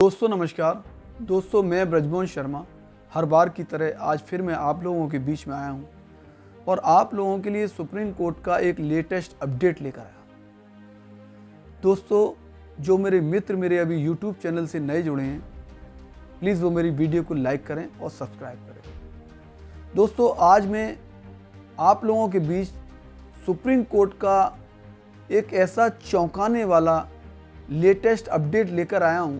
दोस्तों नमस्कार। दोस्तों मैं ब्रजमोहन शर्मा हर बार की तरह आज फिर मैं आप लोगों के बीच में आया हूं और आप लोगों के लिए सुप्रीम कोर्ट का एक लेटेस्ट अपडेट लेकर आया। दोस्तों जो मेरे मित्र मेरे अभी यूट्यूब चैनल से नए जुड़े हैं, प्लीज़ वो मेरी वीडियो को लाइक करें और सब्सक्राइब करें। दोस्तों आज मैं आप लोगों के बीच सुप्रीम कोर्ट का एक ऐसा चौंकाने वाला लेटेस्ट अपडेट लेकर आया हूं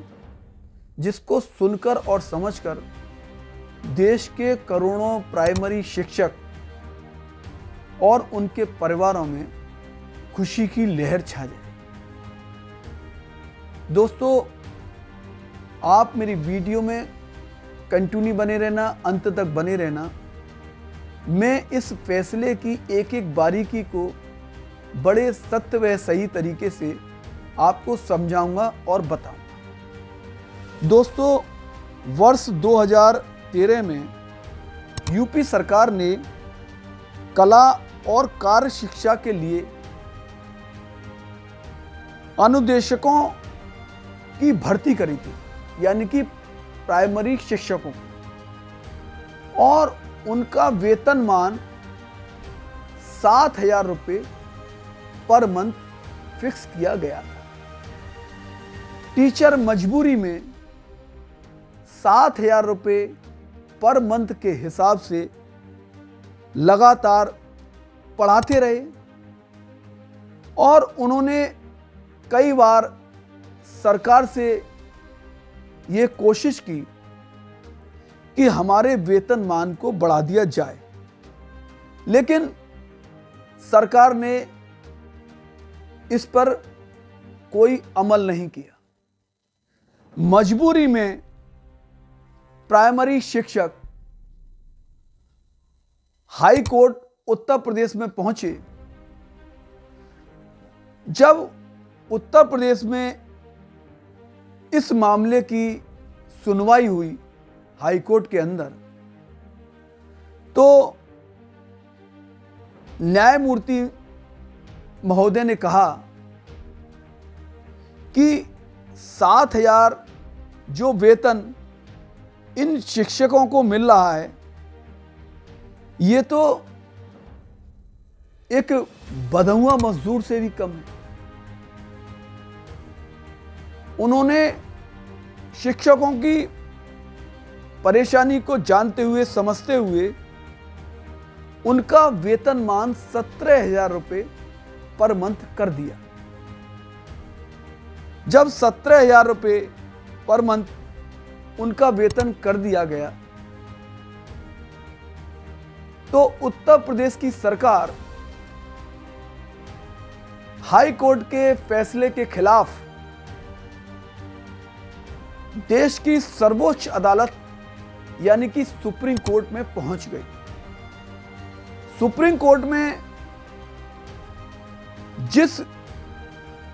जिसको सुनकर और समझकर देश के करोड़ों प्राइमरी शिक्षक और उनके परिवारों में खुशी की लहर छा जाए। दोस्तों आप मेरी वीडियो में कंटिन्यू बने रहना, अंत तक बने रहना। मैं इस फैसले की एक एक बारीकी को बड़े सत्य व सही तरीके से आपको समझाऊंगा और बताऊंगा। दोस्तों वर्ष 2013 में यूपी सरकार ने कला और कार्य शिक्षा के लिए अनुदेशकों की भर्ती करी थी, यानी कि प्राइमरी शिक्षकों, और उनका वेतनमान 7,000 रुपये पर मंथ फिक्स किया गया था। टीचर मजबूरी में 7,000 रुपये पर मंथ के हिसाब से लगातार पढ़ाते रहे और उन्होंने कई बार सरकार से ये कोशिश की कि हमारे वेतनमान को बढ़ा दिया जाए, लेकिन सरकार ने इस पर कोई अमल नहीं किया। मजबूरी में प्राइमरी शिक्षक हाई कोर्ट उत्तर प्रदेश में पहुंचे। जब उत्तर प्रदेश में इस मामले की सुनवाई हुई हाई कोर्ट के अंदर, तो न्यायमूर्ति महोदय ने कहा कि 7,000 जो वेतन इन शिक्षकों को मिल रहा है, ये तो एक बंधा मजदूर से भी कम है। उन्होंने शिक्षकों की परेशानी को जानते हुए, समझते हुए उनका वेतनमान 17,000 रुपये पर मंथ कर दिया। जब 17,000 रुपये पर मंथ उनका वेतन कर दिया गया, तो उत्तर प्रदेश की सरकार हाई कोर्ट के फैसले के खिलाफ देश की सर्वोच्च अदालत यानी कि सुप्रीम कोर्ट में पहुंच गई। सुप्रीम कोर्ट में जिस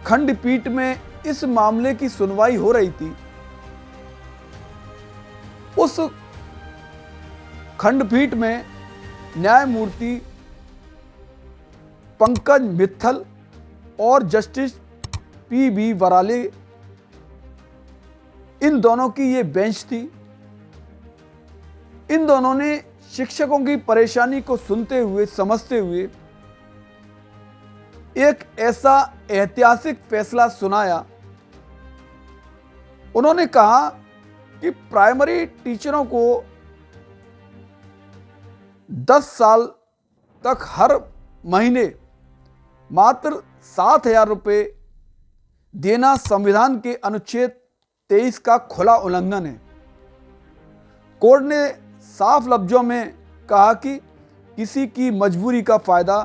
खंडपीठ में इस मामले की सुनवाई हो रही थी, उस खंडपीठ में न्यायमूर्ति पंकज मित्तल और जस्टिस पी.बी. वराले, इन दोनों की ये बेंच थी। इन दोनों ने शिक्षकों की परेशानी को सुनते हुए, समझते हुए एक ऐसा ऐतिहासिक फैसला सुनाया। उन्होंने कहा कि प्राइमरी टीचरों को 10 साल तक हर महीने मात्र 7,000 रुपये देना संविधान के अनुच्छेद 23 का खुला उल्लंघन है। कोर्ट ने साफ लफ्जों में कहा कि किसी की मजबूरी का फायदा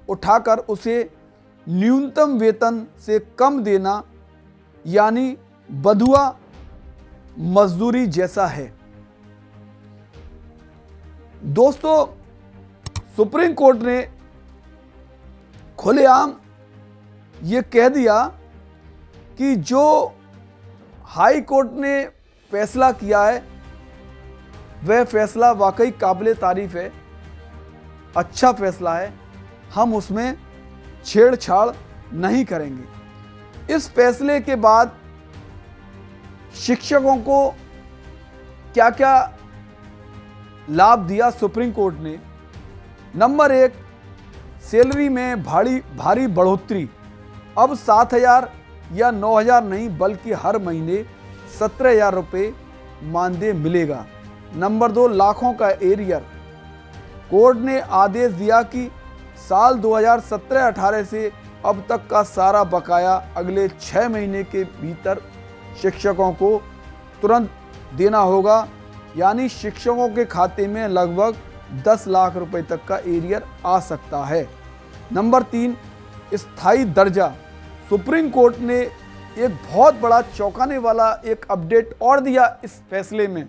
उठाकर उसे न्यूनतम वेतन से कम देना यानी बंधुआ मजदूरी जैसा है। दोस्तों सुप्रीम कोर्ट ने खुलेआम ये कह दिया कि जो हाई कोर्ट ने फैसला किया है वह फैसला वाकई काबिले तारीफ है, अच्छा फैसला है। हम उसमें छेड़छाड़ नहीं करेंगे। इस फैसले के बाद शिक्षकों को क्या क्या लाभ दिया सुप्रीम कोर्ट ने। नंबर 1, सैलरी में भारी बढ़ोतरी। अब 7,000 या 9,000 नहीं बल्कि हर महीने 17,000 रुपये मानदेय मिलेगा। नंबर 2, लाखों का एरियर। कोर्ट ने आदेश दिया कि साल 2017-18 से अब तक का सारा बकाया अगले 6 महीने के भीतर शिक्षकों को तुरंत देना होगा, यानी शिक्षकों के खाते में लगभग 10 लाख रुपए तक का एरियर आ सकता है। नंबर 3, स्थायी दर्जा। सुप्रीम कोर्ट ने एक बहुत बड़ा चौंकाने वाला एक अपडेट और दिया इस फैसले में।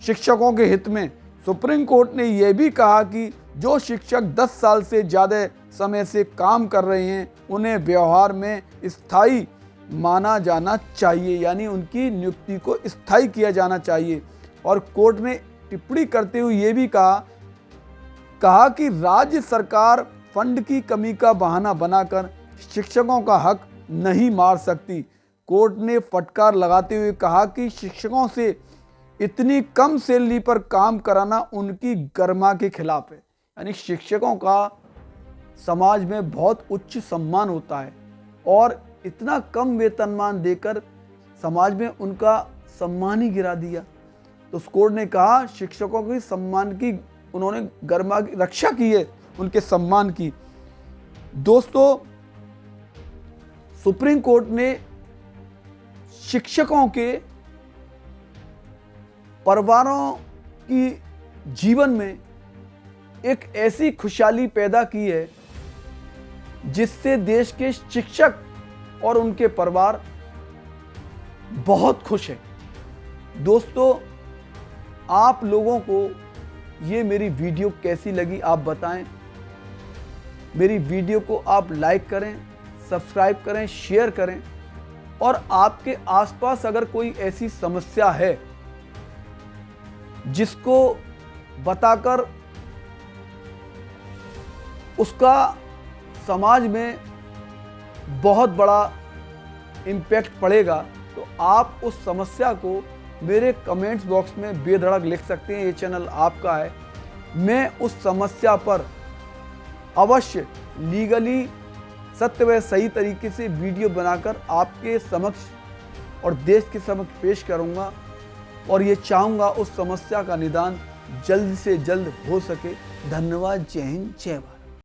शिक्षकों के हित में सुप्रीम कोर्ट ने यह भी कहा कि जो शिक्षक 10 साल से ज़्यादा समय से काम कर रहे हैं उन्हें व्यवहार में स्थायी माना जाना चाहिए, यानी उनकी नियुक्ति को स्थायी किया जाना चाहिए। और कोर्ट ने टिप्पणी करते हुए ये भी कहा कि राज्य सरकार फंड की कमी का बहाना बनाकर शिक्षकों का हक नहीं मार सकती। कोर्ट ने फटकार लगाते हुए कहा कि शिक्षकों से इतनी कम सैलरी पर काम कराना उनकी गरिमा के खिलाफ है। यानी शिक्षकों का समाज में बहुत उच्च सम्मान होता है और इतना कम वेतनमान देकर समाज में उनका सम्मान ही गिरा दिया। तो उस कोर्ट ने कहा शिक्षकों के सम्मान की उन्होंने गरिमा की रक्षा की है, उनके सम्मान की। दोस्तों, सुप्रीम कोर्ट ने शिक्षकों के परिवारों की जीवन में एक ऐसी खुशहाली पैदा की है जिससे देश के शिक्षक और उनके परिवार बहुत खुश हैं। दोस्तों, आप लोगों को ये मेरी वीडियो कैसी लगी आप बताएं। मेरी वीडियो को आप लाइक करें, सब्सक्राइब करें, शेयर करें और आपके आसपास अगर कोई ऐसी समस्या है जिसको बताकर उसका समाज में बहुत बड़ा इम्पैक्ट पड़ेगा तो आप उस समस्या को मेरे कमेंट्स बॉक्स में बेधड़क लिख सकते हैं। ये चैनल आपका है। मैं उस समस्या पर अवश्य लीगली सत्य व सही तरीके से वीडियो बनाकर आपके समक्ष और देश के समक्ष पेश करूंगा और ये चाहूँगा उस समस्या का निदान जल्द से जल्द हो सके। धन्यवाद। जय हिंद, जय भारत।